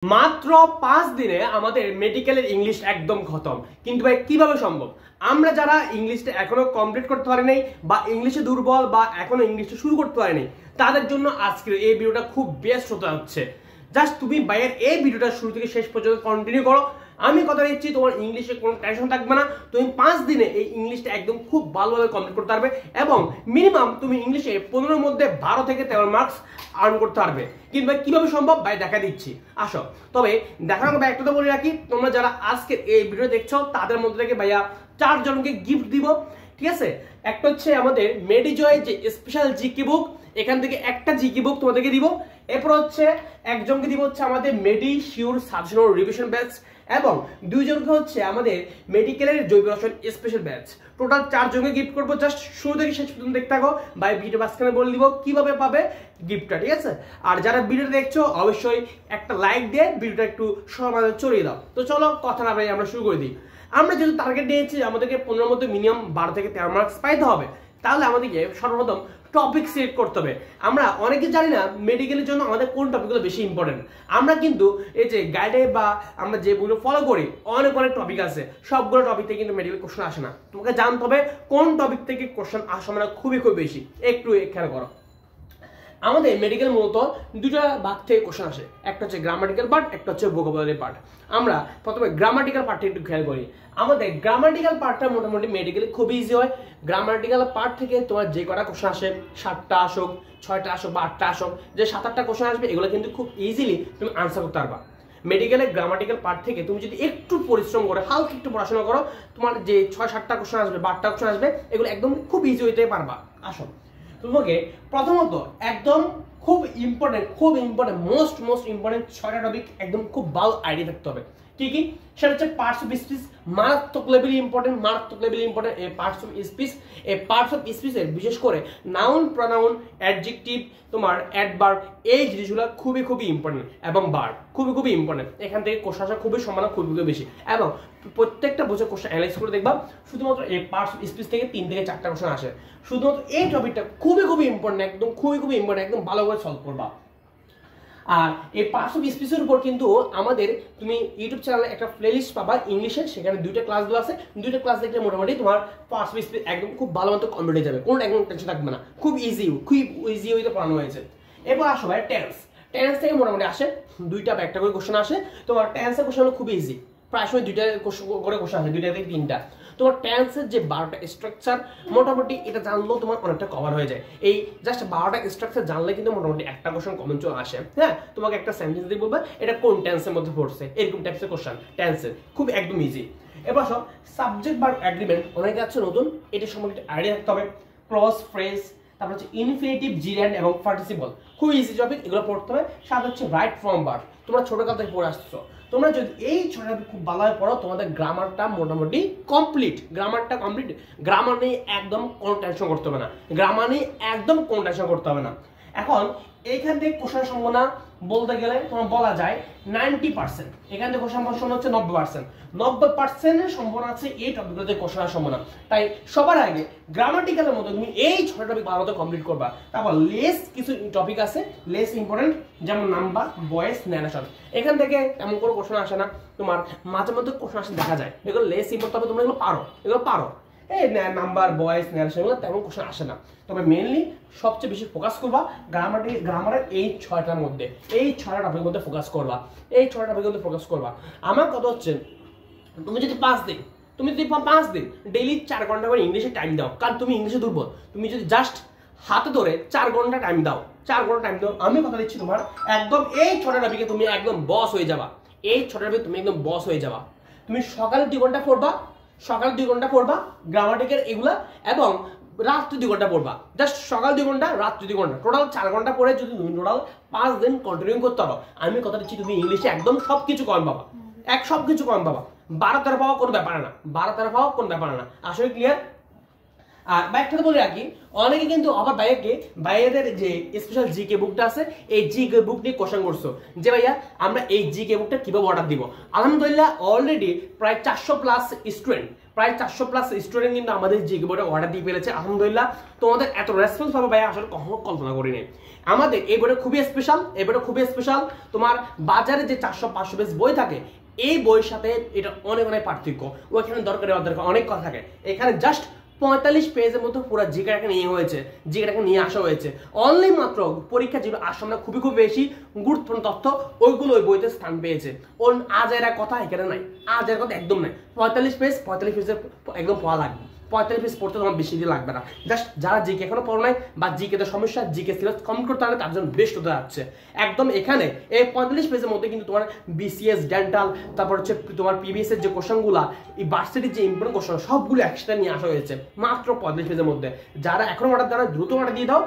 মাত্র 5 দিনে আমাদের মেডিকেলের ইংলিশ একদম খতম। কিন্তু ভাই কিভাবে সম্ভব? আমরা যারা ইংলিশটা এখনো কমপ্লিট করতে পারি নাই বা ইংলিশে দুর্বল বা এখনো ইংলিশটা শুরু করতে পারি নাই, তাদের জন্য আজকের এই ভিডিওটা খুব বেস্ট হতে যাচ্ছে। জাস্ট তুমি ভাইয়ের এই ভিডিওটা শুরু থেকে শেষ পর্যন্ত কন্টিনিউ করো। আমি কথা দিচ্ছি তোমার ইংলিশে কোনো টেনশন থাকবে না। তুমি 5 দিনে এই ইংলিশটা একদম খুব ভালোভাবে কমপ্লিট করতে পারবে এবং মিনিমাম তুমি ইংলিশে 15 মধ্যে 12 থেকে 13 মার্কস আর্ন করতে পারবে। কিন্তু ভাই কিভাবে সম্ভব ভাই দেখা দিচ্ছি, আসো। তবে দেখানোর ভাই একটা তো বলে রাখি, তোমরা যারা আজকে এই ভিডিও দেখছো তাদের মধ্যে থেকে ভাইয়া 4 জনকে গিফট দিব, ঠিক আছে? একটা হচ্ছে আমাদের মেডিজয় যে স্পেশাল জিকে বুক, এখান থেকে একটা জিকে বুক তোমাদেরকে দিব। এরপর হচ্ছে একজনকে দিব হচ্ছে আমাদের মেডি শিওর সাবজেক্ট রিভিশন ব্যাচ এবং 2 জনকে হচ্ছে আমাদের মেডিকেলের জৈব রসায়ন স্পেশাল ব্যাচ। টোটাল 4 জনকে গিফট করবো। জাস্ট শুরু থেকে শেষ পর্যন্ত দেখতে থাকো, ভাই ভিডিও মাঝখানে বলে দিব কিভাবে পাবে গিফটটা, ঠিক আছে? আর যারা ভিডিওটা দেখছো অবশ্যই একটা লাইক দিয়ে ভিডিওটা একটু সমাজে ছড়িয়ে দাও। তো চলো কথা না ভাই আমরা শুরু করে দিই। আমরা যেহেতু টার্গেট নিয়েছি আমাদেরকে 15 মধ্যে মিনিমাম 12 থেকে 13 মার্কস পাইতে হবে, তাহলে আমাদেরকে সর্বপ্রথম টপিক সিলেক্ট করতে হবে। আমরা অনেকে জানি না মেডিকেলের জন্য আমাদের কোন টপিকগুলো বেশি ইম্পর্টেন্ট। আমরা কিন্তু এই যে গাইডে বা আমরা যে বইগুলো ফলো করি অনেক টপিক আছে, সবগুলো টপিক থেকে কিন্তু মেডিকেল কোশ্চেন আসে না। তোমাকে জানতে হবে কোন টপিক থেকে কোশ্চেন আসে না খুবই বেশি। একটু খেয়াল করো, আমাদের মেডিকেল মূলত দুটা ভাগ থেকে কোশ্চেন আসে, একটা হচ্ছে গ্রামাটিক্যাল পার্ট, একটা হচ্ছে ভোকাবুলারি পার্ট। আমরা প্রথমে গ্রামাটিক্যাল পার্টটা একটু খেয়াল করি। আমাদের গ্রামাটিক্যাল পার্টটা মোটামুটি মেডিকেলে খুবই ইজি হয়। গ্রামাটিক্যাল পার্ট থেকে তোমার যে কটা কোশ্চেন আসে, 7টা আসুক, 6টা আসুক বা 8টা আসুক, যে 7-8টা কোশ্চেন আসবে এগুলো কিন্তু খুব ইজিলি তুমি আনসার করতে পারবা। মেডিকেলের গ্রামাটিক্যাল পার্ট থেকে তুমি যদি একটু পরিশ্রম করো, হালকা একটু পড়াশোনা করো, তোমার যে 6-7টা কোশ্চেন আসবে বা 8টা কোশ্চেন আসবে এগুলো একদম খুব ইজি হইতে পারবা। আসো তোমাকে প্রথমত একদম খুব ইম্পর্টেন্ট মোস্ট ইম্পর্টেন্ট 6টা টপিক একদম খুব ভালো আইডিয়া থাকতে হবে। কি কি? সেটা হচ্ছে পার্টস অফ স্পিচ, মারাত্মক লেভেলে ইম্পর্টেন্ট। এই পার্টস অফ স্পিচ, এই পার্টস অফ স্পিচের বিশেষ করে নাউন, প্রনাউন, অ্যাডজেক্টিভ, তোমার অ্যাডভার্ব, এই জিনিসগুলো খুবই ইম্পর্টেন্ট এবং ভার্ব খুবই ইম্পর্টেন্ট। এখান থেকে কোশ্চেন আসা খুবই সম্ভাবনা খুবই বেশি এবং প্রত্যেকটা বছর কোশ্চেন অ্যানালাইজ করে দেখবা শুধুমাত্র এই পার্টস অফ স্পিচ থেকে 3 থেকে 4টা কোশ্চেন আসে। শুধুমাত্র এই টপিকটা খুবই ইম্পর্টেন্ট, একদম খুবই ইম্পর্টেন্ট, একদম ভালো করে সলভ করবা। আর এই পার্টস অফ স্পিচের উপর কিন্তু আমাদের তুমি ইউটিউব চ্যানেলে একটা প্লেলিস্ট পাবা ইংলিশের, সেখানে 2টা ক্লাস দেওয়া আছে। 2টা ক্লাস দেখলে মোটামুটি তোমার পার্টস অফ স্পিচ একদম খুব ভালো মতো কমপ্লিট হয়ে যাবে, কোনো একদম টেনশন থাকবে না। খুব ইজি ওয়েতে পড়ানো হয়েছে। এবার আসো ভাই টেন্স থেকে মোটামুটি আসে 2টা বা একটা করে কোশ্চেন আসে। তোমার টেন্সের কোশ্চেন খুব ইজি, প্রায় সময় 2টা করে কোশ্চেন আসে, 2টা থেকে 3টা। তোমার টেন্সের যে 12টা স্ট্রাকচার মোটামুটি এটা জানলেও তোমার অনেকটা কভার হয়ে যায়। এই জাস্ট 12টা স্ট্রাকচার জানলে কিন্তু মোটামুটি একটা কোশ্চেন কমন চলে আসে। হ্যাঁ, তোমাকে একটা সেন্টেন্স দিয়ে বলবে এটা কোন টেন্সের মধ্যে পড়ছে, এরকম টাইপসের কোশ্চেন টেন্সের খুব একদম ইজি। এবার সব সাবজেক্ট ভার্ব অ্যাগ্রিমেন্ট অনেকে আছে নতুন, এটা সম্পর্কে আইডিয়া থাকতে হবে। ক্লজ, ফ্রেজ, তারপর হচ্ছে ইনফিনিটিভ, জিরান্ড এবং পার্টিসিপল খুব ইজি টপিক, এগুলো পড়তে হবে। সাথে হচ্ছে রাইট ফর্ম ভার্ব, তোমরা ছোটকাল থেকে পড়ে আসছো। তোমরা যদি এই 6টা খুব ভালোভাবে পড়ো তোমাদের গ্রামারটা মোটামুটি কমপ্লিট। গ্রামার নিয়ে একদম কোনো টেনশন করতে হবে না। এখন এইখান থেকে কোশ্চেন সম্ভাবনা বলতে গেলে তোমার বলা যায় 90%। এখান থেকে কোশ্চেন হচ্ছে 90% সম্ভাবনা আছে এই টপিকগুলোতে কোশ্চেন আসার সম্ভাবনা। তাই সবার আগে গ্রামাটিক্যালের মধ্যে তুমি এই 6টা টপিক ভালো মতো কমপ্লিট করবা। তারপর লেস কিছু টপিক আছে লেস ইম্পর্টেন্ট, যেমন নাম্বার, ভয়েস, ন্যারেশন। এখান থেকে তেমন কোনো কোশ্চেন আসে না, তোমার মাঝে মধ্যে কোশ্চেন আসে দেখা যায়। এগুলো লেস ইম্পর্টেন্ট, তবে তোমরা এগুলো পারো। এই নাম্বার, ভয়েস, ন্যারেশন এগুলো তেমন কোশ্চেন আসে না। তবে মেইনলি সবচেয়ে বেশি ফোকাস করবা গ্রামারের এই 6টার মধ্যে, এই 6টা টপিকের মধ্যে ফোকাস করবা। আমার কথা হচ্ছে তুমি যদি 5 দিন ডেইলি 4 ঘন্টা করে ইংলিশে টাইম দাও, কারণ তুমি ইংলিশে দুর্বল। তুমি যদি জাস্ট হাতে ধরে 4 ঘন্টা টাইম দাও, আমি কথা দিচ্ছি তোমার একদম এই 6টা টপিকে তুমি একদম বস হয়ে যাবা। তুমি সকালে 2 ঘন্টা পড়বা গ্রামাটিক্যাল এগুলা, এবং রাত্রি 2 ঘন্টা পড়বা। জাস্ট সকাল 2 ঘন্টা, রাত্রি 2 ঘন্টা, টোটাল 4 ঘন্টা পড়ে যদি তুমি টোটাল 5 দিন কন্টিনিউ করতে পারো, আমি কথা দিচ্ছি তুমি ইংলিশে একদম সবকিছু কম পাবা। 12-13 পাওয়া কোনো ব্যাপার না। আসলে ক্লিয়ার? আর বাইকটা বলে রাখি, অনেকে কিন্তু আবার ভাইয়াদের যে স্পেশাল জিকে বুকটা আছে, এই জিকে বুক নিয়ে কোশ্চেন করছো যে ভাইয়া আমরা এই জিকে বুকটা কিভাবে অর্ডার দিব। আলহামদুলিল্লাহ অলরেডি প্রায় 400+ স্টুডেন্ট কিন্তু আমাদের জিকে বুকটা অর্ডার দিয়ে ফেলেছে। আলহামদুলিল্লাহ তোমাদের এত রেসপন্স পাবে ভাইয়া আসলে কখনো কল্পনা করিনি। আমাদের এই বইটা খুবই স্পেশাল, তোমার বাজারে যে 400-500 পেজ বই থাকে এই বইয়ের সাথে এটা অনেক পার্থক্য। ওইখানে দরকার অনেক কথা থাকে, এখানে জাস্ট 45 পেজের মতো পুরো জিকেটাকে নিয়ে আসা হয়েছে। অনলি মাত্র পরীক্ষা যেগুলো আসামনা খুবই বেশি গুরুত্বপূর্ণ তথ্য ওইগুলো ওই বইতে স্থান পেয়েছে। আজের কথা এখানে নাই, আজের কথা একদম নাই। 45 পেজের একদম পড়া লাগবে। 45 পেজ পড়তে তোমার বেশি দিন লাগবে না। জাস্ট যারা জিকে এখনো পড়ো নাই বা জিকেতে সমস্যা, জিকে সিলেবাস কমপ্লিট করতে হবে তার জন্য বেস্ট হতে যাচ্ছে। একদম এখানে এই 45 পেজের মধ্যে কিন্তু তোমার বিসিএস, ডেন্টাল, তারপর হচ্ছে তোমার পিবিএস এর যে কোশ্চেনগুলা, এই ভার্সিটির যে ইম্পর্টেন্ট কোশ্চেন সবগুলো একসাথে নিয়ে আসা হয়েছে মাত্র 45 পেজের মধ্যে। যারা এখনো অর্ডার দেওয়া দ্রুত অর্ডার দিয়ে দাও।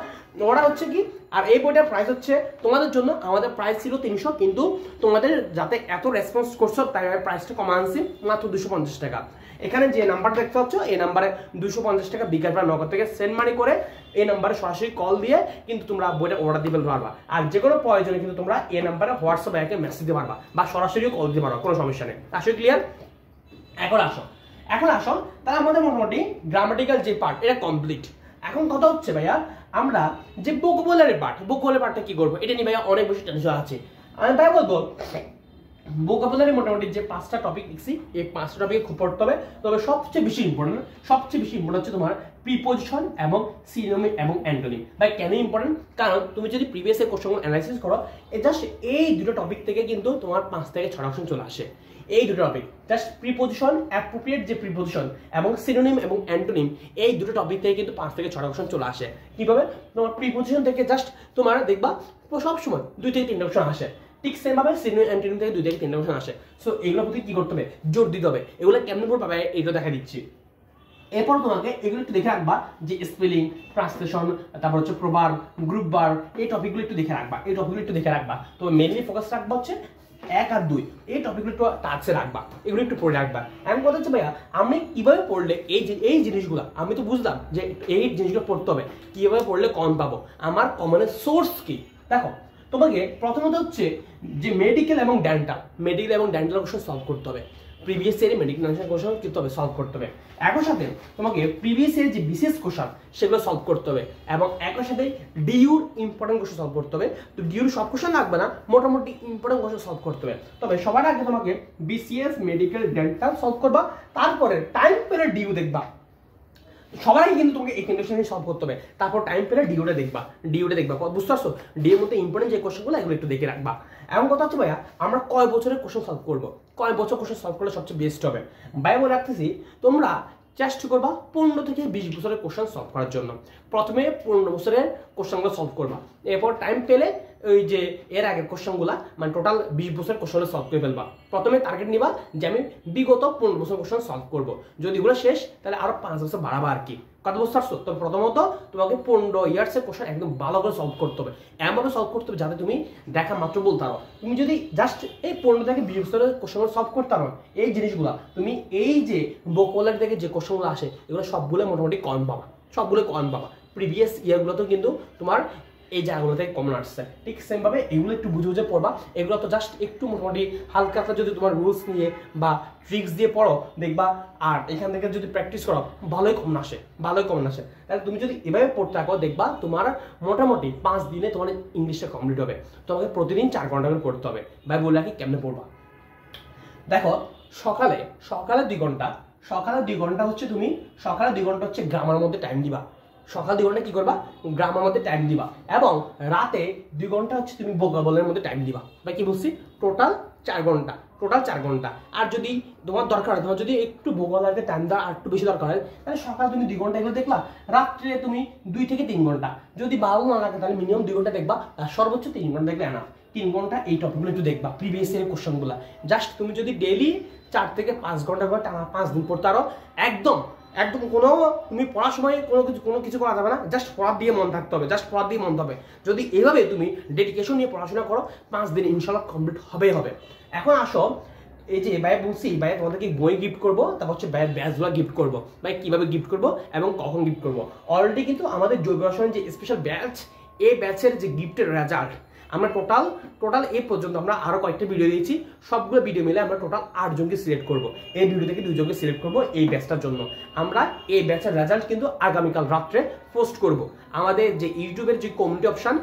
ওরা হচ্ছে কি, আর এই বইটার প্রাইস হচ্ছে তোমাদের জন্য, আমাদের প্রাইস ছিল 300, কিন্তু তোমাদের যাতে এত রেসপন্স করছো তাই প্রাইসটা কমা আনছি মাত্র 250 টাকা। এখানে যে নাম্বার দেখতে পাচ্ছ এই নাম্বারে 250 টাকা বিকাশ বা নগদ থেকে সেন্ড মানি করে এই নাম্বারে সরাসরি কল দিয়ে কিন্তু তোমরা বইটা অর্ডার দিতে পারবা। আর যে কোনো প্রয়োজনে কিন্তু তোমরা এই নাম্বারে হোয়াটসঅ্যাপে একে মেসেজ দিতে পারবা বা সরাসরিও কল দিতে পারবা, কোনো সমস্যা নেই। আসলে ক্লিয়ার? এখন আসো তাহলে আমাদের মোটামুটি গ্রামাটিক্যাল যে পার্ট এটা কমপ্লিট। এখন কথা হচ্ছে ভাইয়া আমরা যে ভোকাবুলারি পার্টটা কি করবো এটা নিয়ে ভাইয়া অনেক বেশি টেনশন আছে। আমি তাই বলবো ভোকাবুলারি মোটামুটি যে 5টা টপিক লিখছি এই 5টা টপিকে খুব পড়তে হবে। তবে সবচেয়ে বেশি ইম্পর্টেন্ট হচ্ছে তোমার প্রিপজিশন এবং সিনোনিম এবং অ্যান্টোনিম। ভাই কেন ইম্পর্টেন্ট? কারণ তুমি যদি প্রিভিয়াস এর কোশ্চেনগুলো অ্যানালাইসিস করো, জাস্ট এই দুটো টপিক থেকে কিন্তু তোমার 5 থেকে 6টা অপশন চলে আসে। এই দুটো টপিক জাস্ট প্রিপজিশন, অ্যাপ্রোপ্রিয়েট যে প্রিপজিশন এবং সিনোনিম এবং অ্যান্টোনিম, এই দুটো টপিক থেকে কিন্তু 5 থেকে 6টা অপশন চলে আসে। কিভাবে? তোমার প্রিপজিশন থেকে জাস্ট তোমার দেখবা সবসময় 2 থেকে 3টা অপশন আসে, ঠিক সেম ভাবে সিনোনিম অ্যান্টোনিম থেকে 2 থেকে 3টা অপশন আসে। সো এগুলোর প্রতি কি করতে হবে? জোর দিতে হবে। এগুলো কেমন করে পাবে এইটা দেখা দিচ্ছি। এরপর তোমাকে এগুলো একটু দেখে রাখবা যে স্পেলিং, ট্রান্সলেশন, তারপর হচ্ছে প্রবার, গ্রুপ বার, এই টপিকগুলো একটু দেখে রাখবা। তো মেইনলি ফোকাস রাখবা হচ্ছে 1 আর 2 এই টপিকগুলো একটু টাচে রাখবা, এগুলো একটু পড়ে রাখবা। এমন কথা হচ্ছে ভাইয়া আমি কিভাবে পড়লে এই জিনিসগুলো আমি তো বুঝলাম যে এই জিনিসগুলো পড়তে হবে, কিভাবে পড়লে কম পাবো, আমার কমনের সোর্স কি? দেখো তোমাকে প্রথমত হচ্ছে যে মেডিকেল এবং ডেন্টাল কোশ্চেন সলভ করতে হবে। প্রিভিয়াস ইয়ারে মেডিকেল কোশ্চেন কিন্তু সলভ করতে হবে। একই সাথে তোমাকে প্রিভিয়াস ইয়ারে যে বিসিএস কোশ্চেন সেগুলো সলভ করতে হবে এবং একই সাথে ডিইউর ইম্পর্টেন্ট কোশ্চেন সলভ করতে হবে। তো ডিইউর সব কোশ্চেন লাগবে না, মোটামুটি ইম্পর্টেন্ট কোশ্চেন সলভ করতে হবে। তবে সবার আগে তোমাকে বিসিএস, মেডিকেল, ডেন্টাল সলভ করবা, তারপরে টাইম পেলে ডিইউ দেখবা। সবাই কিন্তু তোমাকে এই কন্ডিশন সলভ করতে হবে, তারপর টাইম পেলে ডিইউটা দেখবা। বুঝতে পারছো? ডিইউর মধ্যে ইম্পর্টেন্ট যে কোশ্চেনগুলো এগুলো একটু দেখে রাখবা। এমন কথা হচ্ছে ভাইয়া আমরা কয় বছরের কোশ্চেন সলভ করবো, কয় বছর কোশ্চেন সলভ করলে সবচেয়ে বেস্ট হবে? ভাই বলে রাখতেছি তোমরা চেষ্টা করবা 15 থেকে 20 বছরের কোশ্চেন সলভ করার জন্য। প্রথমে 15 বছরের কোশ্চেনগুলো সলভ করবা, এরপর টাইম পেলে ওই যে এর আগের কোশ্চেনগুলা মানে টোটাল 20 বছরের কোশ্চেন সলভ করে ফেলবা। প্রথমে টার্গেট নিবা যে আমি বিগত 15 বছর কোশ্চেন সলভ করবো, যদি এগুলো শেষ তাহলে আরো 5 বছর বাড়াবা আর কি। কথা বুঝতে পারছো? তো প্রথমত তোমাকে 15 ইয়ার্সের কোশ্চেন একদম ভালো করে সলভ করতে হবে, এমনভাবে সলভ করতে হবে যাতে তুমি দেখা মাত্র বলতে পারো। তুমি যদি জাস্ট এই 15 থেকে 20 বছরের কোশ্চেনগুলো সলভ করতে পারো, এই জিনিসগুলো তুমি এই যে ভোকাবুলারি থেকে যে কোশ্চেনগুলো আসে এগুলো সবগুলো মোটামুটি কম পাবা, প্রিভিয়াস ইয়ারগুলোতেও কিন্তু তোমার এই জায়গাগুলো থেকে কমন আসছে। ঠিক সেম ভাবে এগুলো একটু বুঝে বুঝে পড়বা। এগুলো তো জাস্ট একটু মোটামুটি হালকা যদি তোমার রুলস নিয়ে বা ট্রিক্স দিয়ে পড়ো দেখবা, আর এখান থেকে যদি প্র্যাকটিস করো ভালোই কমন আসে। তাহলে তুমি যদি এভাবে পড়তে থাকো দেখবা তোমার মোটামুটি 5 দিনে তোমার ইংলিশটা কমপ্লিট হবে। তোমাকে প্রতিদিন 4 ঘন্টা করে পড়তে হবে। ভাই বলে রাখি কেমনে পড়বা। দেখো সকালে 2 ঘন্টা হচ্ছে তুমি সকালে 2 ঘন্টা হচ্ছে গ্রামার মধ্যে টাইম দিবা। সকাল 2 ঘন্টা কি করবা? গ্রামার মধ্যে টাইম দিবা, এবং রাতে 2 ঘন্টা হচ্ছে তুমি ভোকাবুলারির মধ্যে টাইম দিবা। বা কি বলছি? টোটাল 4 ঘন্টা। আর যদি তোমার দরকার হয়, তোমার যদি একটু ভোকাবুলারিতে টাইম দেওয়া আর একটু বেশি দরকার হয়, তাহলে সকাল তুমি 2 ঘন্টা এগুলো দেখলা, রাত্রে তুমি 2 থেকে 3 ঘন্টা। যদি ভালো না লাগে তাহলে মিনিমাম 2 ঘন্টা দেখবা, আর সর্বোচ্চ 3 ঘন্টা দেখলে না। 3 ঘন্টা এই টপিকগুলো একটু দেখবা, প্রিভিয়াস ইয়ারের কোশ্চেনগুলো। জাস্ট তুমি যদি ডেইলি 4 থেকে 5 ঘন্টা করে টানা 5 দিন পড়তে পারো, একদম কোনো তুমি পড়ার সময় কোনো কিছু করা যাবে না, জাস্ট পড়ার দিয়ে মন থাকতে হবে। যদি এভাবে তুমি ডেডিকেশন নিয়ে পড়াশোনা করো 5 দিন ইনশাআল্লাহ কমপ্লিট হবে। এখন আসো এই যে ভাই বলছি ভাই তোমাদেরকে বই গিফট করবো, তারপর হচ্ছে ভাইয়ের ব্যাচগুলো গিফট করবো। ভাই কিভাবে গিফট করবো এবং কখন গিফট করবো, অলরেডি কিন্তু আমাদের জৈব রসায়নের যে স্পেশাল ব্যাচ, এই ব্যাচের যে গিফটের রেজাল্ট আমরা টোটাল এই পর্যন্ত আমরা আরো কয়েকটা ভিডিও দিয়েছি, সবগুলো ভিডিও মিলে আমরা টোটাল 8 জনকে সিলেক্ট করব। এই ভিডিও থেকে 2 জনকে সিলেক্ট করব এই ব্যাচটার জন্য। আমরা এই ব্যাচের রেজাল্ট কিন্তু আগামীকাল রাত্রে পোস্ট করব। আমাদের যে ইউটিউবের যে কমিউনিটি অপশন,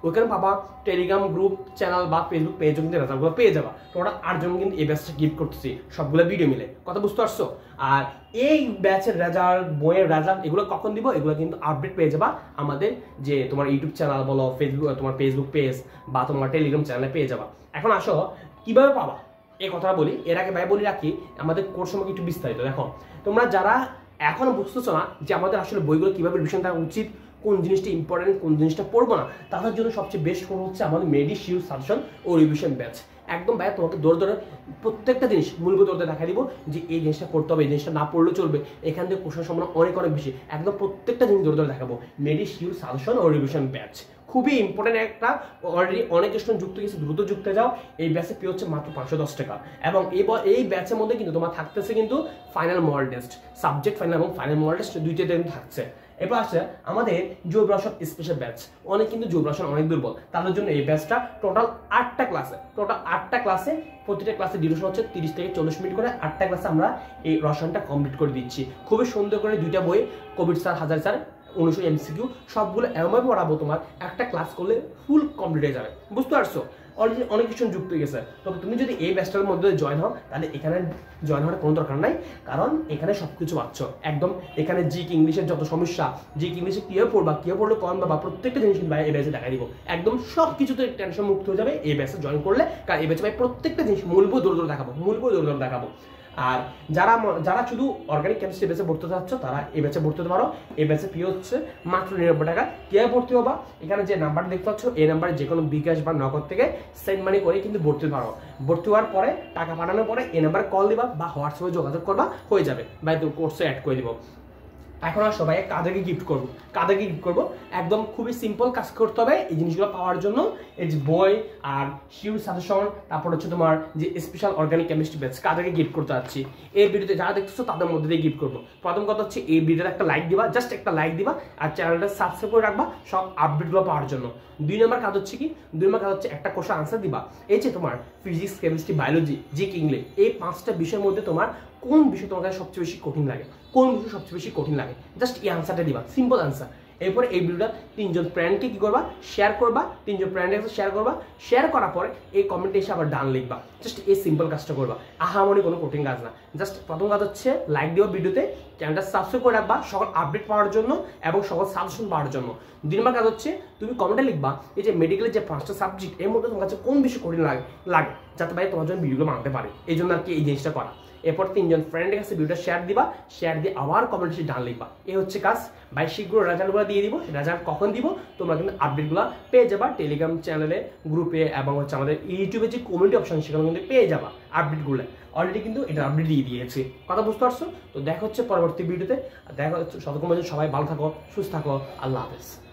ওখানে পাবা টেলিগ্রাম গ্রুপ চ্যানেল বা ফেসবুক পেজও কিন্তু রেজাল্টগুলো পেয়ে যাবা। টোটাল 8 জন কিন্তু এই ব্যাচটা গিফট করতেছি, সবগুলো ভিডিও মিলে। কথা বুঝতে পারছো? আর এই ব্যাচের রেজাল্ট, বইয়ের রেজাল্ট এগুলো কখন দিব, এগুলো কিন্তু আপডেট পেয়ে যাবা আমাদের যে তোমার ইউটিউব চ্যানেল বলো, তোমার ফেসবুক পেজ বা তোমার টেলিগ্রাম চ্যানেলে পেয়ে যাবা। এখন আসো কিভাবে পাবা এই কথাটা বলি। এর আগে ভাই বলি রাখি আমাদের কোর্স সম্পর্কে একটু বিস্তারিত। দেখো, তোমরা যারা এখনো বুঝতেছো না যে আমাদের আসলে বইগুলো কিভাবে রিভিশন দেওয়া উচিত, কোন জিনিসটা ইম্পর্টেন্ট, কোন জিনিসটা পড়বো না, তাদের জন্য সবচেয়ে বেস্ট কোন হচ্ছে আমাদের মেডিশিউ সাজেশন ও রিভিশন ব্যাচ। একদম ভাই তোমাকে ধরে প্রত্যেকটা জিনিস মূলভূত ধরতে দেখা দিব যে এই জিনিসটা পড়তে হবে, এই জিনিসটা না পড়লেও চলবে, এখান থেকে কোশ্চেন সম্ভাবনা অনেক বেশি। একদম প্রত্যেকটা জিনিস ধরে দেখাবো। মেডিশিউ সাজেশন ও রিভিশন ব্যাচ খুবই ইম্পর্টেন্ট একটা, অলরেডি অনেক স্টুডেন্ট যুক্ত গেছে, দ্রুত যুক্ত যাও। এই ব্যাচে ফি হচ্ছে মাত্র 510 টাকা। এবং এই ব্যাচের মধ্যে কিন্তু তোমার থাকতেছে কিন্তু final model test, subject final এবং ফাইনাল মডেল টেস্ট দুইটাতে থাকছে। এরপর আসছে আমাদের জৈব রসায়ন স্পেশাল ব্যাচ। অনেক কিন্তু জৈব রসায়ন অনেক দুর্বল, তাদের জন্য এই ব্যাচটা টোটাল 8টা ক্লাসে, প্রতিটা ক্লাসে ডিউরেশন হচ্ছে 30 থেকে 40 মিনিট করে। 8টা ক্লাসে আমরা এই রসায়নটা কমপ্লিট করে দিচ্ছি খুবই সুন্দর করে। 2টা বই, কবির স্যার, হাজার স্যার, 1900 MCQ, সবগুলো এমনভাবে পড়াবো তোমার একটা ক্লাস করলে ফুল কমপ্লিট হয়ে যাবে। বুঝতে পারছো? অলরেডি অনেক কিছু যুক্ত হয়ে গেছে। তবে তুমি যদি এই ব্যাচটার মধ্যে জয়েন হও, তাহলে এখানে জয়েন হওয়ার কোনো দরকার নাই, কারণ এখানে সবকিছু পাচ্ছ একদম। এখানে জিক ইংলিশের যত সমস্যা, জিক ইংলিশে কিভাবে পড়বা, কিভাবে পড়লে কম বা প্রত্যেকটা জিনিস কিন্তু এই ব্যাচে দেখা দিব। একদম সব কিছুতে টেনশন মুক্ত হয়ে যাবে এই ব্যাচে জয়েন করলে, কারণ এই ব্যাচে ভাই প্রত্যেকটা জিনিস মূলভূত দৌড় দেখাবো। আর যারা শুধু অর্গানিক কেমিস্ট্রি ব্যাচে ভর্তি চাচ্ছ, তারা এই ব্যাচে ভর্তি হতে পারো। এই ব্যাচে ফি হচ্ছে মাত্র 99 টাকা। কে ভর্তি হবা, এখানে যে নাম্বার দেখতে পাচ্ছ এই নাম্বারে যে কোনো বিকাশ বা নগদ থেকে সেন্ড মানি করে কিন্তু ভর্তি হতে পারো। ভর্তি হওয়ার পরে টাকা পাঠানোর পরে এই নাম্বারে কল দিবা বা হোয়াটসঅ্যাপে যোগাযোগ করবা, হয়ে যাবে ভাই, তুমি কোর্সে অ্যাড করে দিব। এখন আর সবাই কাদেরকে গিফট করবো, একদম খুবই সিম্পল কাজ করতে হবে এই জিনিসগুলো পাওয়ার জন্য। এই যে বই আর শিউ সাজেশন, তারপর হচ্ছে তোমার যে স্পেশাল অর্গানিক কেমিস্ট্রি ব্যাচ, কাদেরকে গিফট করতে যাচ্ছি এই ভিডিওতে যারা দেখতেছো তাদের মধ্যে দিয়ে গিফট করবো। প্রথম কথা হচ্ছে এই ভিডিওতে একটা লাইক দিবা, জাস্ট একটা লাইক দিবা, আর চ্যানেলটা সাবস্ক্রাইব করে রাখবা সব আপডেটগুলো পাওয়ার জন্য। 2 নম্বর কাজ হচ্ছে কি, 2 নম্বর কাজ হচ্ছে একটা কোশ্চেন আনসার দিবা। এই যে তোমার ফিজিক্স, কেমিস্ট্রি, বায়োলজি, জিক, ইংলিশ, এই 5টা বিষয়ের মধ্যে তোমার কোন বিষয় তোমার কাছে সবচেয়ে বেশি কঠিন লাগে, জাস্ট এই আনসারটা দিবা, সিম্পল আনসার। এরপরে এই ভিডিওটা 3 জন ফ্রেন্ডকে কি করবা, শেয়ার করবা। 3 জন ফ্রেন্ডের কাছে শেয়ার করার পরে এই কমেন্টে এসে আবার ডান লিখবা। জাস্ট এই সিম্পল কাজটা করবা, আহামরি কোনো কঠিন কাজ না। জাস্ট প্রথম কাজ হচ্ছে লাইক দিবা ভিডিওতে, চ্যানেলটা সাবস্ক্রাইব করে রাখবা সকল আপডেট পাওয়ার জন্য এবং সকল সাজেশন পাওয়ার জন্য। 2 নম্বর কাজ হচ্ছে তুমি কমেন্টে লিখবা এই যে মেডিকেলের যে 5টা সাবজেক্ট, এর মধ্যে তোমার কাছে কোন বিষয় কঠিন লাগে যাতে ভাই তোমার জন্য ভিডিওগুলো বানাতে পারে, এই জন্য আর কি এই জিনিসটা করা। এরপর 3 জন ফ্রেন্ডের কাছে ভিডিওটা শেয়ার দিয়ে আবার কমেন্টে ডান লিখবা। এই হচ্ছে কাজ ভাই। শীঘ্র রেজাল্টগুলো দিয়ে দিব। রেজাল্ট কখন দিব তোমরা কিন্তু আপডেটগুলো পেয়ে যাবা টেলিগ্রাম চ্যানেলে, গ্রুপে এবং হচ্ছে আমাদের ইউটিউবে যে কমিউনিটি অপশন সেখানে কিন্তু পেয়ে যাবা আপডেটগুলো। অলরেডি কিন্তু এটা আপডেট দিয়ে দিয়েছি। কথা বুঝতে পারছো? তো দেখা হচ্ছে পরবর্তী ভিডিওতে। দেখা হচ্ছে, ততক্ষণ পর্যন্ত সবাই ভালো থাকো, সুস্থ থাকো, আল্লাহ হাফেজ।